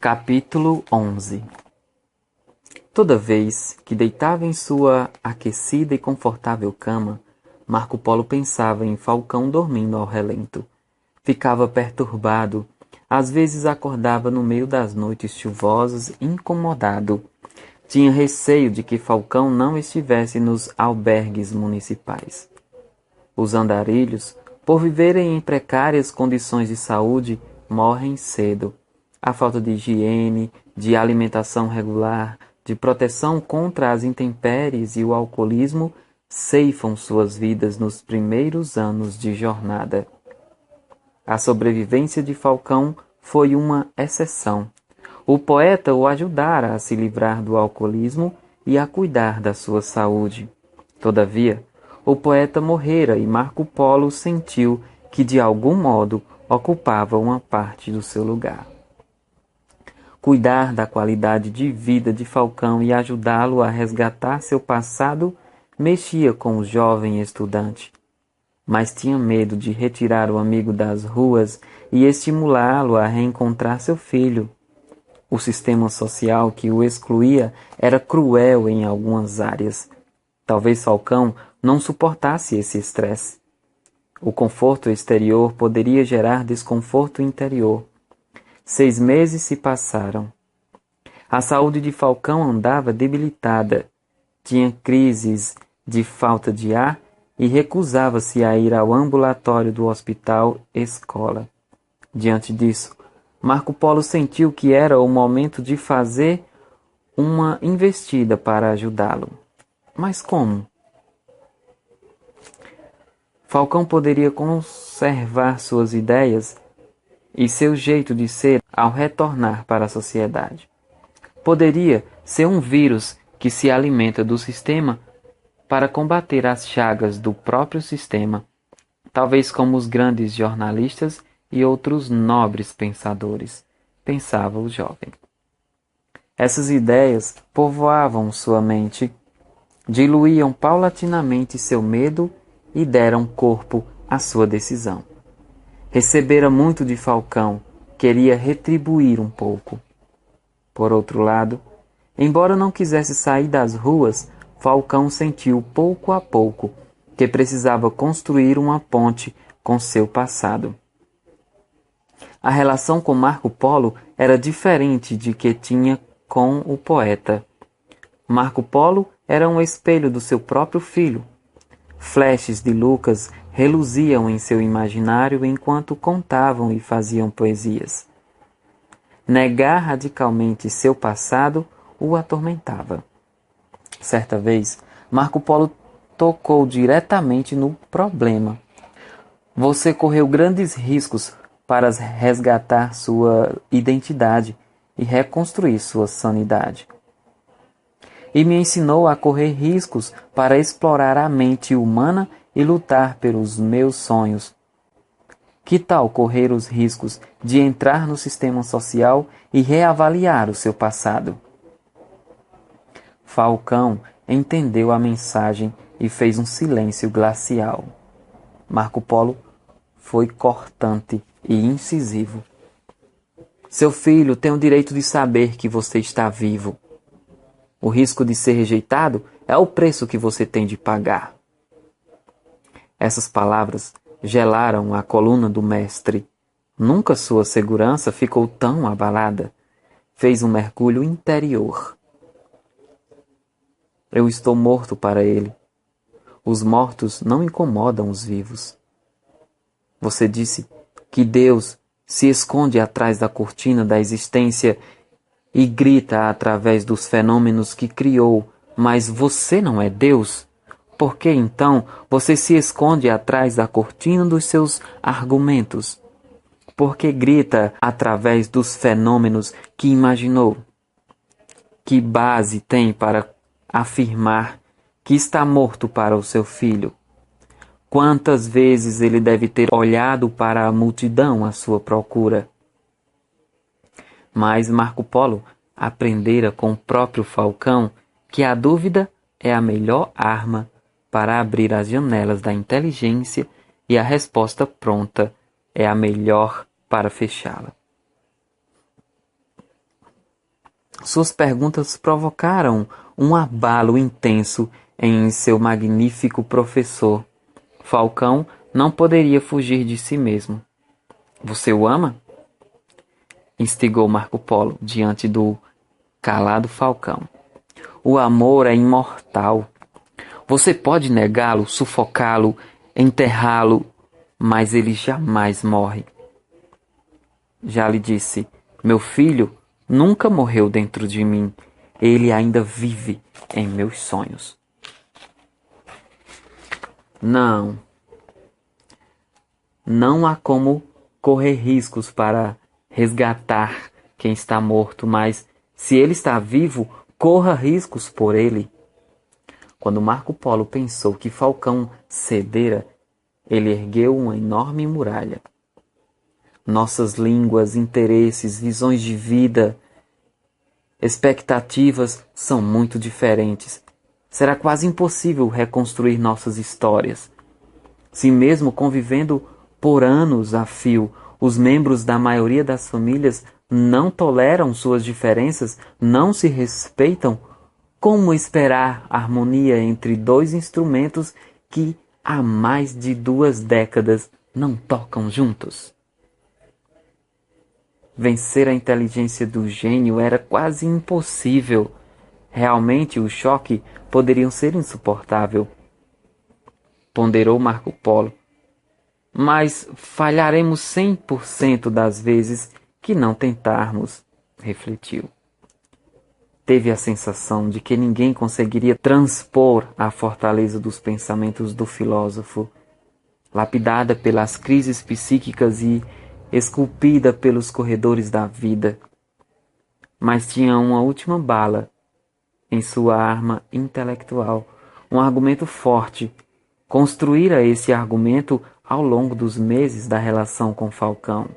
Capítulo 11. Toda vez que deitava em sua aquecida e confortável cama, Marco Polo pensava em Falcão dormindo ao relento. Ficava perturbado, às vezes acordava no meio das noites chuvosas, incomodado. Tinha receio de que Falcão não estivesse nos albergues municipais. Os andarilhos, por viverem em precárias condições de saúde, morrem cedo. A falta de higiene, de alimentação regular, de proteção contra as intempéries e o alcoolismo ceifam suas vidas nos primeiros anos de jornada. A sobrevivência de Falcão foi uma exceção. O poeta o ajudara a se livrar do alcoolismo e a cuidar da sua saúde. Todavia, o poeta morrera e Marco Polo sentiu que de algum modo ocupava uma parte do seu lugar. Cuidar da qualidade de vida de Falcão e ajudá-lo a resgatar seu passado mexia com o jovem estudante. Mas tinha medo de retirar o amigo das ruas e estimulá-lo a reencontrar seu filho. O sistema social que o excluía era cruel em algumas áreas. Talvez Falcão não suportasse esse estresse. O conforto exterior poderia gerar desconforto interior. 6 meses se passaram. A saúde de Falcão andava debilitada. Tinha crises de falta de ar e recusava-se a ir ao ambulatório do hospital escola. Diante disso, Marco Polo sentiu que era o momento de fazer uma investida para ajudá-lo. Mas como? Falcão poderia conservar suas ideias e seu jeito de ser ao retornar para a sociedade. Poderia ser um vírus que se alimenta do sistema para combater as chagas do próprio sistema, talvez como os grandes jornalistas e outros nobres pensadores, pensava o jovem. Essas ideias povoavam sua mente, diluíam paulatinamente seu medo e deram corpo à sua decisão. Recebera muito de Falcão, queria retribuir um pouco. Por outro lado, embora não quisesse sair das ruas, Falcão sentiu pouco a pouco que precisava construir uma ponte com seu passado. A relação com Marco Polo era diferente de que tinha com o poeta. Marco Polo era um espelho do seu próprio filho. Flashes de Lucas reluziam em seu imaginário enquanto contavam e faziam poesias. Negar radicalmente seu passado o atormentava. Certa vez, Marco Polo tocou diretamente no problema. Você correu grandes riscos para resgatar sua identidade e reconstruir sua sanidade. E me ensinou a correr riscos para explorar a mente humana e lutar pelos meus sonhos. Que tal correr os riscos de entrar no sistema social e reavaliar o seu passado? Falcão entendeu a mensagem e fez um silêncio glacial. Marco Polo foi cortante e incisivo. Seu filho tem o direito de saber que você está vivo. O risco de ser rejeitado é o preço que você tem de pagar. Essas palavras gelaram a coluna do mestre. Nunca sua segurança ficou tão abalada. Fez um mergulho interior. Eu estou morto para ele. Os mortos não incomodam os vivos. Você disse que Deus se esconde atrás da cortina da existência e grita através dos fenômenos que criou, mas você não é Deus? Por que então você se esconde atrás da cortina dos seus argumentos? Por que grita através dos fenômenos que imaginou? Que base tem para afirmar que está morto para o seu filho? Quantas vezes ele deve ter olhado para a multidão à sua procura? Mas Marco Polo aprendera com o próprio Falcão que a dúvida é a melhor arma para abrir as janelas da inteligência e a resposta pronta é a melhor para fechá-la. Suas perguntas provocaram um abalo intenso em seu magnífico professor. Falcão não poderia fugir de si mesmo. Você o ama? Instigou Marco Polo diante do calado Falcão. O amor é imortal. Você pode negá-lo, sufocá-lo, enterrá-lo, mas ele jamais morre. Já lhe disse, meu filho nunca morreu dentro de mim. Ele ainda vive em meus sonhos. Não há como correr riscos para resgatar quem está morto, mas se ele está vivo, corra riscos por ele. Quando Marco Polo pensou que Falcão cedera, ele ergueu uma enorme muralha. Nossas línguas, interesses, visões de vida, expectativas são muito diferentes. Será quase impossível reconstruir nossas histórias. Se mesmo convivendo por anos a fio, os membros da maioria das famílias não toleram suas diferenças, não se respeitam, como esperar harmonia entre dois instrumentos que há mais de 2 décadas não tocam juntos? Vencer a inteligência do gênio era quase impossível. Realmente o choque poderia ser insuportável. Ponderou Marco Polo. Mas falharemos 100% das vezes que não tentarmos, refletiu. Teve a sensação de que ninguém conseguiria transpor a fortaleza dos pensamentos do filósofo, lapidada pelas crises psíquicas e esculpida pelos corredores da vida. Mas tinha uma última bala em sua arma intelectual, um argumento forte. Construíra esse argumento ao longo dos meses da relação com Falcão.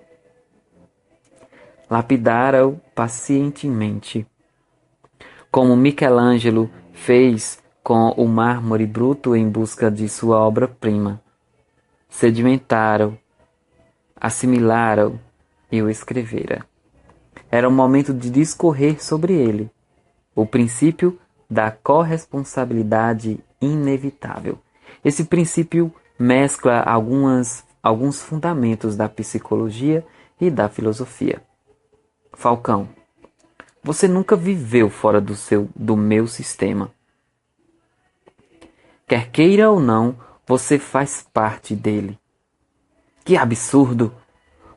Lapidara-o pacientemente, como Michelangelo fez com o mármore bruto em busca de sua obra-prima. Sedimentara-o, assimilara-o e o escrevera. Era o momento de discorrer sobre ele, o princípio da corresponsabilidade inevitável. Esse princípio mescla alguns fundamentos da psicologia e da filosofia. Falcão, você nunca viveu fora do meu sistema. Quer queira ou não, você faz parte dele. Que absurdo!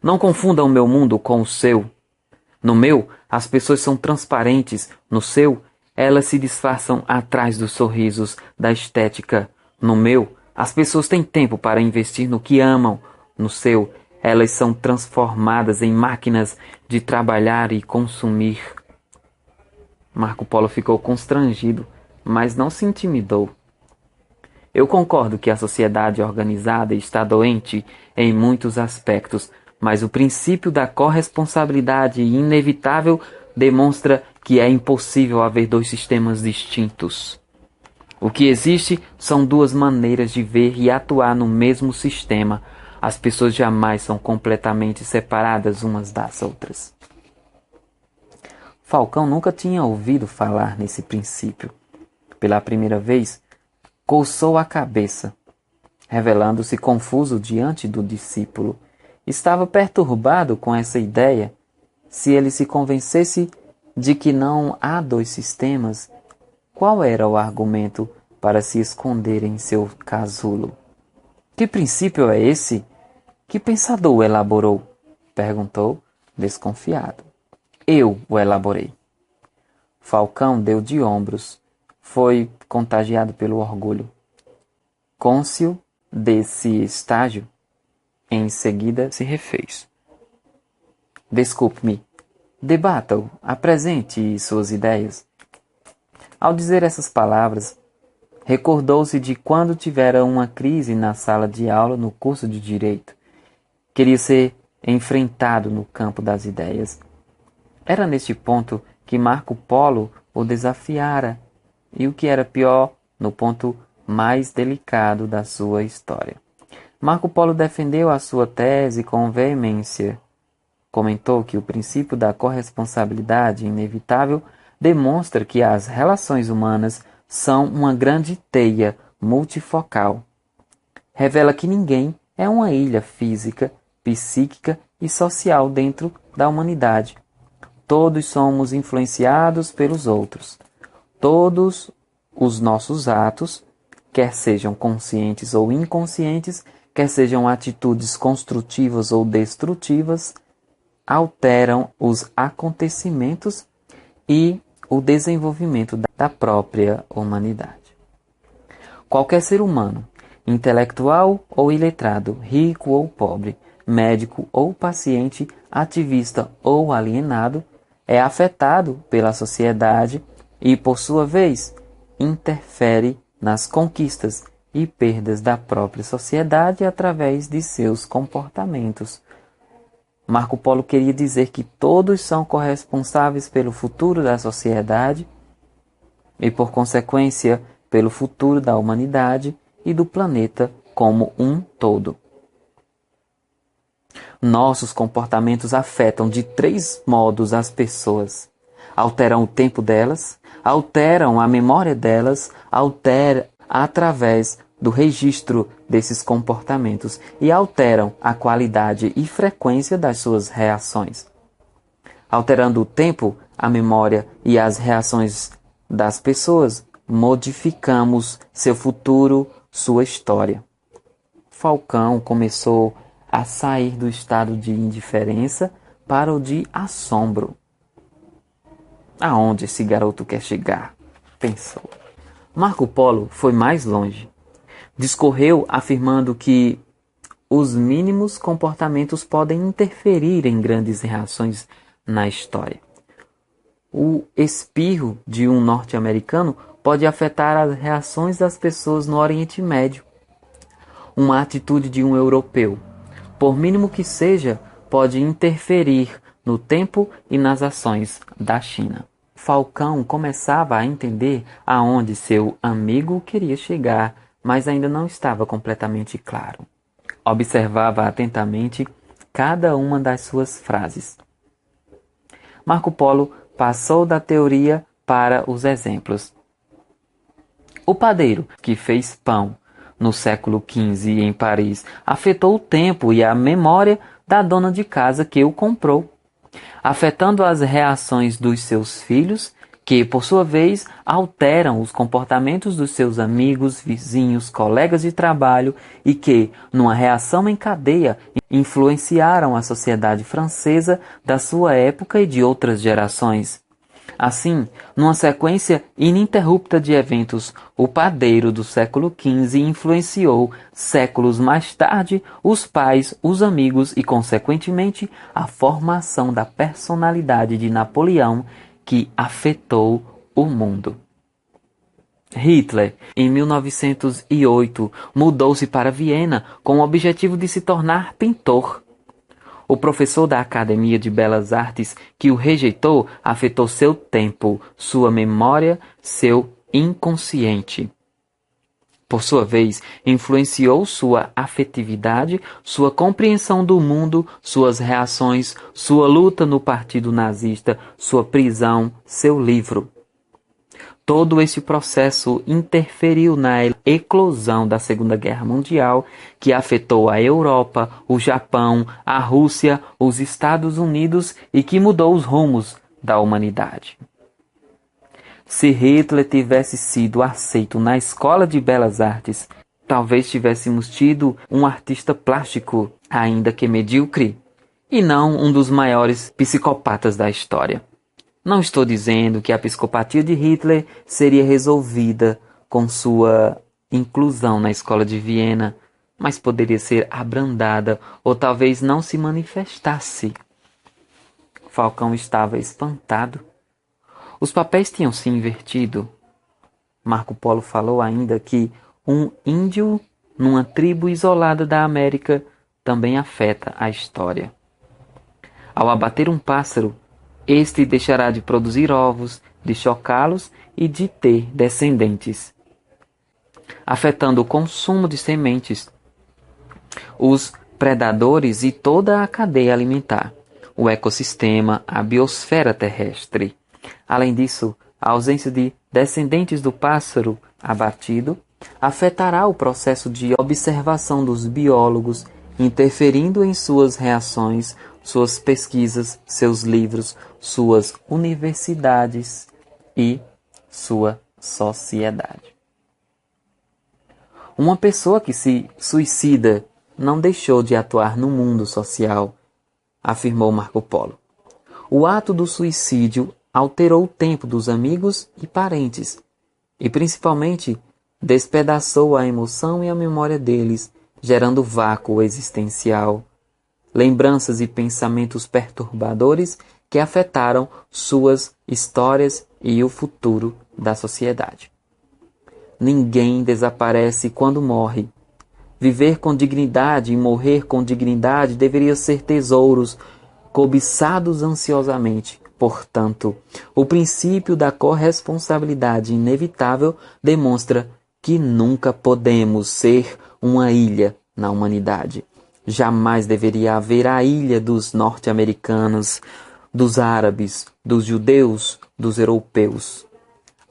Não confunda o meu mundo com o seu. No meu, as pessoas são transparentes. No seu, elas se disfarçam atrás dos sorrisos, da estética. No meu, as pessoas têm tempo para investir no que amam. No seu, elas são transformadas em máquinas de trabalhar e consumir. Marco Polo ficou constrangido, mas não se intimidou. Eu concordo que a sociedade organizada está doente em muitos aspectos, mas o princípio da corresponsabilidade inevitável demonstra que é impossível haver 2 sistemas distintos. O que existe são 2 maneiras de ver e atuar no mesmo sistema. As pessoas jamais são completamente separadas umas das outras. Falcão nunca tinha ouvido falar nesse princípio. Pela primeira vez, coçou a cabeça, revelando-se confuso diante do discípulo. Estava perturbado com essa ideia. Se ele se convencesse de que não há 2 sistemas, qual era o argumento para se esconder em seu casulo? Que princípio é esse? Que pensador o elaborou? Perguntou, desconfiado. Eu o elaborei. Falcão deu de ombros. Foi contagiado pelo orgulho. Cônscio desse estágio, em seguida se refez. Desculpe-me. Debata-o. Apresente suas ideias. Ao dizer essas palavras, recordou-se de quando tivera uma crise na sala de aula no curso de Direito. Queria ser enfrentado no campo das ideias. Era neste ponto que Marco Polo o desafiara, e o que era pior, no ponto mais delicado da sua história. Marco Polo defendeu a sua tese com veemência. Comentou que o princípio da corresponsabilidade inevitável demonstra que as relações humanas são uma grande teia multifocal. Revela que ninguém é uma ilha física, psíquica e social dentro da humanidade. Todos somos influenciados pelos outros. Todos os nossos atos, quer sejam conscientes ou inconscientes, quer sejam atitudes construtivas ou destrutivas, alteram os acontecimentos e o desenvolvimento da própria humanidade. Qualquer ser humano, intelectual ou iletrado, rico ou pobre, médico ou paciente, ativista ou alienado, é afetado pela sociedade e, por sua vez, interfere nas conquistas e perdas da própria sociedade através de seus comportamentos. Marco Polo queria dizer que todos são corresponsáveis pelo futuro da sociedade e, por consequência, pelo futuro da humanidade e do planeta como um todo. Nossos comportamentos afetam de 3 modos as pessoas. Alteram o tempo delas, alteram a memória delas, alteram através do registro desses comportamentos e alteram a qualidade e frequência das suas reações. Alterando o tempo, a memória e as reações das pessoas, modificamos seu futuro, sua história. Falcão começou a sair do estado de indiferença para o de assombro. Aonde esse garoto quer chegar? Pensou. Marco Polo foi mais longe. Discorreu afirmando que os mínimos comportamentos podem interferir em grandes reações na história. O espirro de um norte-americano pode afetar as reações das pessoas no Oriente Médio. Uma atitude de um europeu, por mínimo que seja, pode interferir no tempo e nas ações da China. Falcão começava a entender aonde seu amigo queria chegar, mas ainda não estava completamente claro. Observava atentamente cada uma das suas frases. Marco Polo passou da teoria para os exemplos. O padeiro que fez pão no século XV em Paris afetou o tempo e a memória da dona de casa que o comprou, afetando as reações dos seus filhos, que, por sua vez, alteram os comportamentos dos seus amigos, vizinhos, colegas de trabalho e que, numa reação em cadeia, influenciaram a sociedade francesa da sua época e de outras gerações. Assim, numa sequência ininterrupta de eventos, o padeiro do século XV influenciou, séculos mais tarde, os pais, os amigos e, consequentemente, a formação da personalidade de Napoleão, que afetou o mundo. Hitler, em 1908, mudou-se para Viena com o objetivo de se tornar pintor. O professor da Academia de Belas Artes que o rejeitou afetou seu tempo, sua memória, seu inconsciente. Por sua vez, influenciou sua afetividade, sua compreensão do mundo, suas reações, sua luta no partido nazista, sua prisão, seu livro. Todo esse processo interferiu na eclosão da Segunda Guerra Mundial, que afetou a Europa, o Japão, a Rússia, os Estados Unidos e que mudou os rumos da humanidade. Se Hitler tivesse sido aceito na Escola de Belas Artes, talvez tivéssemos tido um artista plástico, ainda que medíocre, e não um dos maiores psicopatas da história. Não estou dizendo que a psicopatia de Hitler seria resolvida com sua inclusão na escola de Viena, mas poderia ser abrandada ou talvez não se manifestasse. Falcão estava espantado. Os papéis tinham se invertido. Marco Polo falou ainda que um índio numa tribo isolada da América também afeta a história. Ao abater um pássaro, este deixará de produzir ovos, de chocá-los e de ter descendentes, afetando o consumo de sementes, os predadores e toda a cadeia alimentar, o ecossistema, a biosfera terrestre. Além disso, a ausência de descendentes do pássaro abatido afetará o processo de observação dos biólogos, interferindo em suas reações, suas pesquisas, seus livros, suas universidades e sua sociedade. Uma pessoa que se suicida não deixou de atuar no mundo social, afirmou Marco Polo. O ato do suicídio alterou o tempo dos amigos e parentes, e principalmente despedaçou a emoção e a memória deles, gerando vácuo existencial, lembranças e pensamentos perturbadores que afetaram suas histórias e o futuro da sociedade. Ninguém desaparece quando morre. Viver com dignidade e morrer com dignidade deveriam ser tesouros cobiçados ansiosamente. Portanto, o princípio da corresponsabilidade inevitável demonstra que nunca podemos ser uma ilha na humanidade. Jamais deveria haver a ilha dos norte-americanos, dos árabes, dos judeus, dos europeus.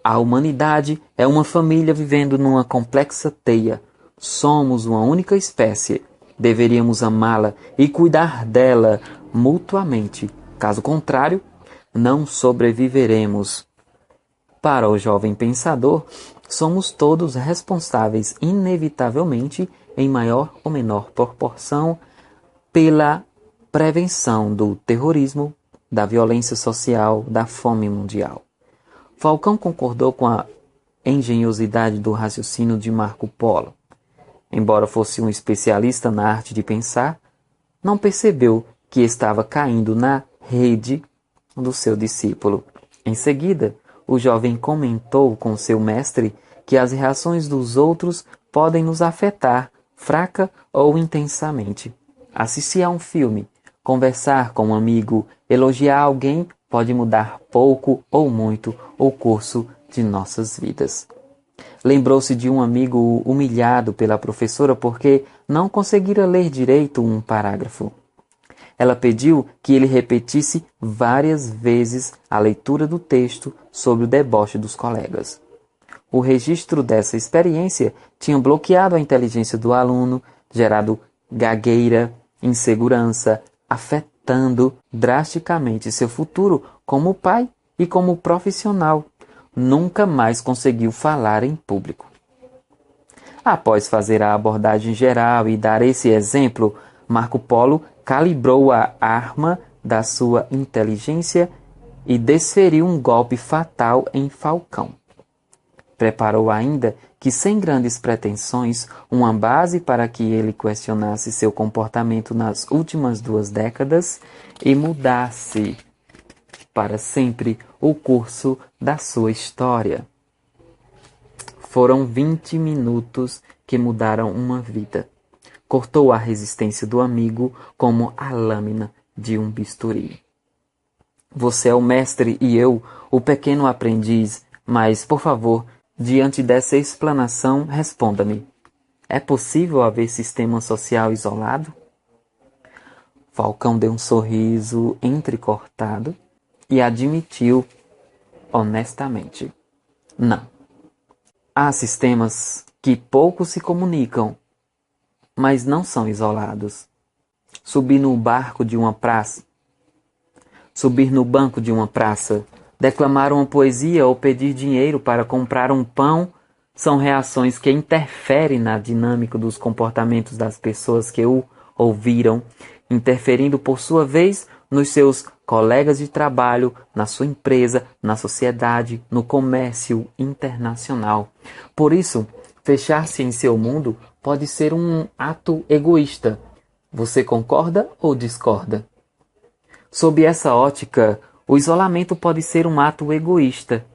A humanidade é uma família vivendo numa complexa teia. Somos uma única espécie. Deveríamos amá-la e cuidar dela mutuamente. Caso contrário, não sobreviveremos. Para o jovem pensador, somos todos responsáveis, inevitavelmente, em maior ou menor proporção, pela prevenção do terrorismo, da violência social, da fome mundial. Falcão concordou com a engenhosidade do raciocínio de Marco Polo. Embora fosse um especialista na arte de pensar, não percebeu que estava caindo na rede do seu discípulo. Em seguida, o jovem comentou com seu mestre que as reações dos outros podem nos afetar, fraca ou intensamente. Assistir a um filme, conversar com um amigo, elogiar alguém pode mudar pouco ou muito o curso de nossas vidas. Lembrou-se de um amigo humilhado pela professora porque não conseguira ler direito um parágrafo. Ela pediu que ele repetisse várias vezes a leitura do texto sobre o deboche dos colegas. O registro dessa experiência tinha bloqueado a inteligência do aluno, gerado gagueira, insegurança, afetando drasticamente seu futuro como pai e como profissional. Nunca mais conseguiu falar em público. Após fazer a abordagem geral e dar esse exemplo, Marco Polo calibrou a arma da sua inteligência e desferiu um golpe fatal em Falcão. Preparou ainda que, sem grandes pretensões, uma base para que ele questionasse seu comportamento nas últimas 2 décadas e mudasse para sempre o curso da sua história. Foram 20 minutos que mudaram uma vida. Cortou a resistência do amigo como a lâmina de um bisturi. Você é o mestre e eu, o pequeno aprendiz, mas, por favor, diante dessa explanação, responda-me. É possível haver sistema social isolado? Falcão deu um sorriso entrecortado e admitiu honestamente: não. Há sistemas que pouco se comunicam, mas não são isolados. Subir no barco de uma praça, subir no banco de uma praça, declamar uma poesia ou pedir dinheiro para comprar um pão são reações que interferem na dinâmica dos comportamentos das pessoas que o ouviram, interferindo por sua vez nos seus colegas de trabalho, na sua empresa, na sociedade, no comércio internacional. Por isso, fechar-se em seu mundo pode ser um ato egoísta. Você concorda ou discorda? Sob essa ótica, o isolamento pode ser um ato egoísta,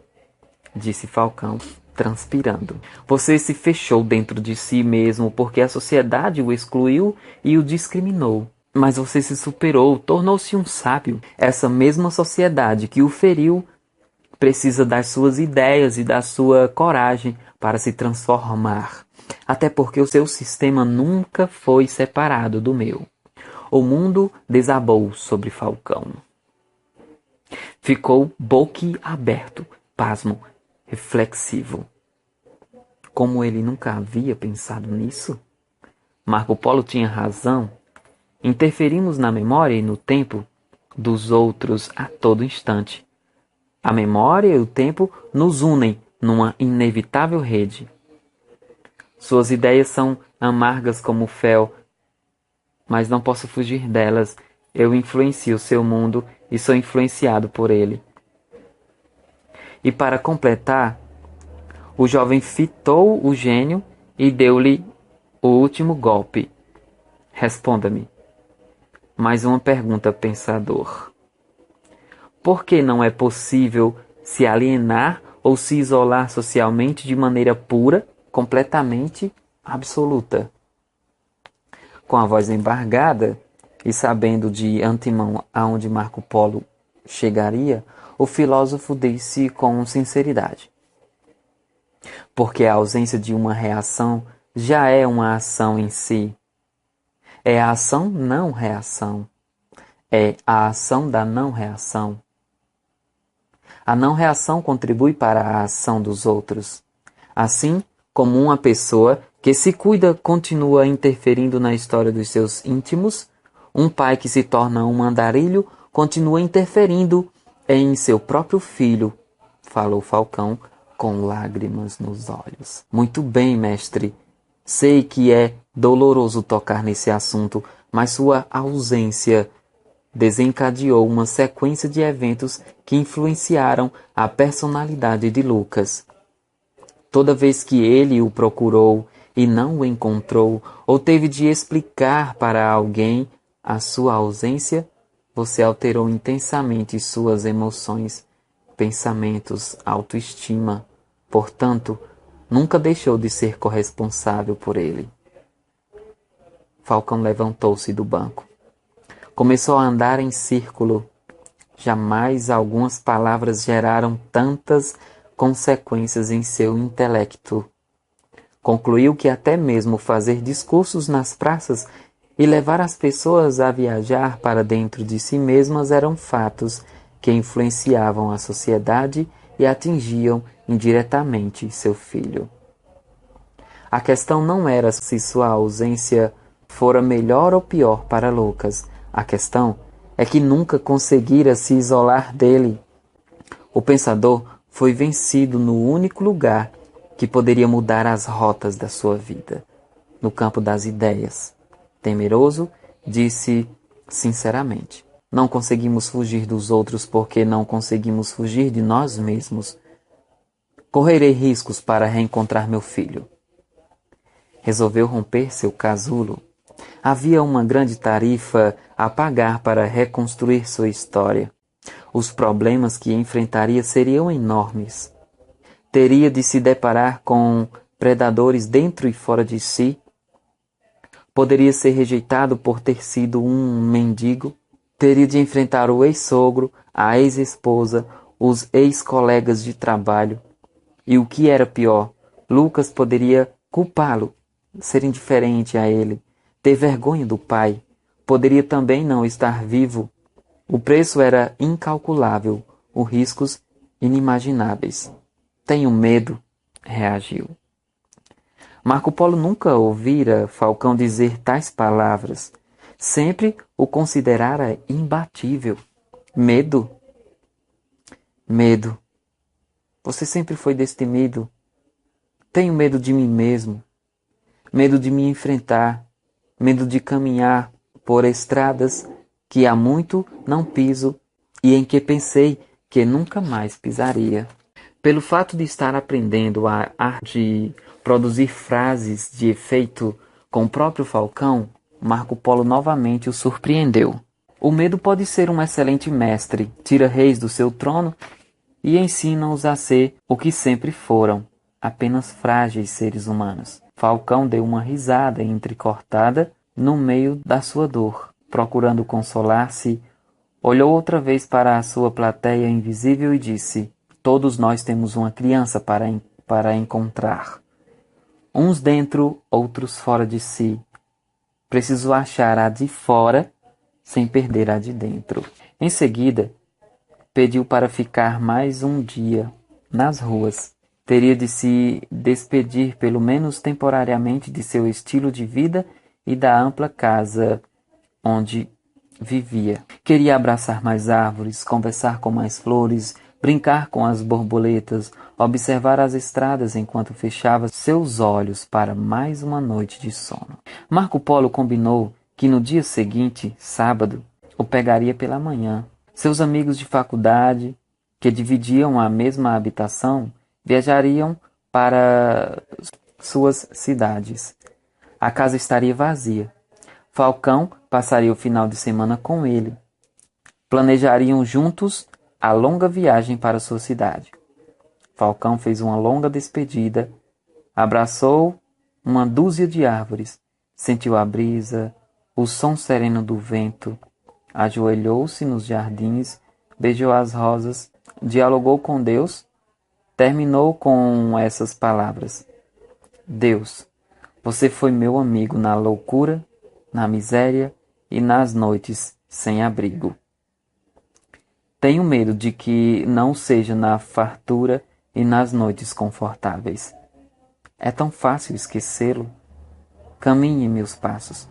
disse Falcão, transpirando. Você se fechou dentro de si mesmo porque a sociedade o excluiu e o discriminou. Mas você se superou, tornou-se um sábio. Essa mesma sociedade que o feriu precisa das suas ideias e da sua coragem para se transformar. Até porque o seu sistema nunca foi separado do meu. O mundo desabou sobre Falcão. Ficou boquiaberto, pasmo, reflexivo. Como ele nunca havia pensado nisso? Marco Polo tinha razão. Interferimos na memória e no tempo dos outros a todo instante. A memória e o tempo nos unem numa inevitável rede. Suas ideias são amargas como fel, mas não posso fugir delas. Eu influencio seu mundo e sou influenciado por ele. E para completar, o jovem fitou o gênio e deu-lhe o último golpe. Responda-me. Mais uma pergunta, pensador. Por que não é possível se alienar ou se isolar socialmente de maneira pura, completamente absoluta? Com a voz embargada e sabendo de antemão aonde Marco Polo chegaria, o filósofo disse com sinceridade: porque a ausência de uma reação já é uma ação em si. É a ação não reação. É a ação da não reação. A não reação contribui para a ação dos outros. Assim como uma pessoa que se cuida continua interferindo na história dos seus íntimos, um pai que se torna um andarilho continua interferindo em seu próprio filho, falou Falcão com lágrimas nos olhos. Muito bem, mestre. Sei que é doloroso tocar nesse assunto, mas sua ausência desencadeou uma sequência de eventos que influenciaram a personalidade de Lucas. Toda vez que ele o procurou e não o encontrou, ou teve de explicar para alguém a sua ausência, você alterou intensamente suas emoções, pensamentos, autoestima. Portanto, nunca deixou de ser corresponsável por ele. Falcão levantou-se do banco. Começou a andar em círculo. Jamais algumas palavras geraram tantas consequências em seu intelecto. Concluiu que até mesmo fazer discursos nas praças e levar as pessoas a viajar para dentro de si mesmas eram fatos que influenciavam a sociedade e atingiam indiretamente seu filho. A questão não era se sua ausência fora melhor ou pior para Lucas. A questão é que nunca conseguira se isolar dele. O pensador foi vencido no único lugar que poderia mudar as rotas da sua vida, no campo das ideias. Temeroso, disse sinceramente: não conseguimos fugir dos outros porque não conseguimos fugir de nós mesmos. Correrei riscos para reencontrar meu filho. Resolveu romper seu casulo. Havia uma grande tarifa a pagar para reconstruir sua história. Os problemas que enfrentaria seriam enormes. Teria de se deparar com predadores dentro e fora de si. Poderia ser rejeitado por ter sido um mendigo. Teria de enfrentar o ex-sogro, a ex-esposa, os ex-colegas de trabalho. E o que era pior, Lucas poderia culpá-lo, ser indiferente a ele, ter vergonha do pai. Poderia também não estar vivo. O preço era incalculável, os riscos inimagináveis. Tenho medo, reagiu. Marco Polo nunca ouvira Falcão dizer tais palavras. Sempre o considerara imbatível. Medo? Medo. Você sempre foi destemido. Tenho medo de mim mesmo. Medo de me enfrentar. Medo de caminhar por estradas que há muito não piso e em que pensei que nunca mais pisaria. Pelo fato de estar aprendendo a arte de produzir frases de efeito com o próprio Falcão, Marco Polo novamente o surpreendeu. O medo pode ser um excelente mestre, tira reis do seu trono e ensina-os a ser o que sempre foram, apenas frágeis seres humanos. Falcão deu uma risada entrecortada no meio da sua dor. Procurando consolar-se, olhou outra vez para a sua plateia invisível e disse: todos nós temos uma criança para encontrar. Uns dentro, outros fora de si. Preciso achar a de fora sem perder a de dentro. Em seguida, pediu para ficar mais um dia nas ruas. Teria de se despedir, pelo menos temporariamente, de seu estilo de vida e da ampla casa onde vivia. Queria abraçar mais árvores, conversar com mais flores, brincar com as borboletas, observar as estradas enquanto fechava seus olhos para mais uma noite de sono. Marco Polo combinou que no dia seguinte, sábado, o pegaria pela manhã. Seus amigos de faculdade, que dividiam a mesma habitação, viajariam para suas cidades. A casa estaria vazia. Falcão passaria o final de semana com ele. Planejariam juntos a longa viagem para sua cidade. Falcão fez uma longa despedida, abraçou uma dúzia de árvores, sentiu a brisa, o som sereno do vento, ajoelhou-se nos jardins, beijou as rosas, dialogou com Deus, terminou com essas palavras: Deus, você foi meu amigo na loucura, na miséria e nas noites sem abrigo. Tenho medo de que não seja na fartura e nas noites confortáveis. É tão fácil esquecê-lo. Caminhe meus passos.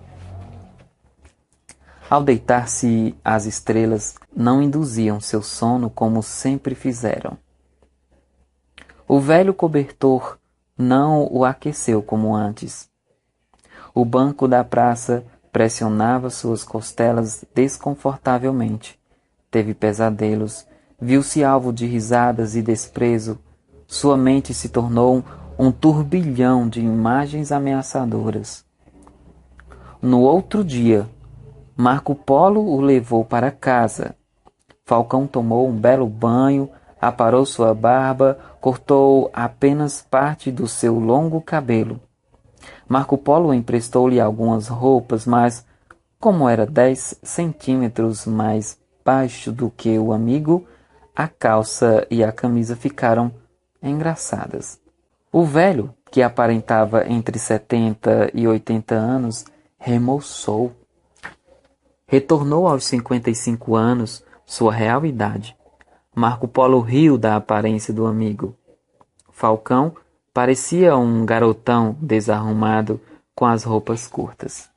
Ao deitar-se, as estrelas não induziam seu sono como sempre fizeram. O velho cobertor não o aqueceu como antes. O banco da praça pressionava suas costelas desconfortavelmente. Teve pesadelos, viu-se alvo de risadas e desprezo. Sua mente se tornou um turbilhão de imagens ameaçadoras. No outro dia, Marco Polo o levou para casa. Falcão tomou um belo banho, aparou sua barba, cortou apenas parte do seu longo cabelo. Marco Polo emprestou-lhe algumas roupas, mas, como era 10 centímetros mais baixo do que o amigo, a calça e a camisa ficaram engraçadas. O velho, que aparentava entre 70 e 80 anos, remoçou. Retornou aos 55 anos, sua real idade. Marco Polo riu da aparência do amigo. Falcão parecia um garotão desarrumado com as roupas curtas.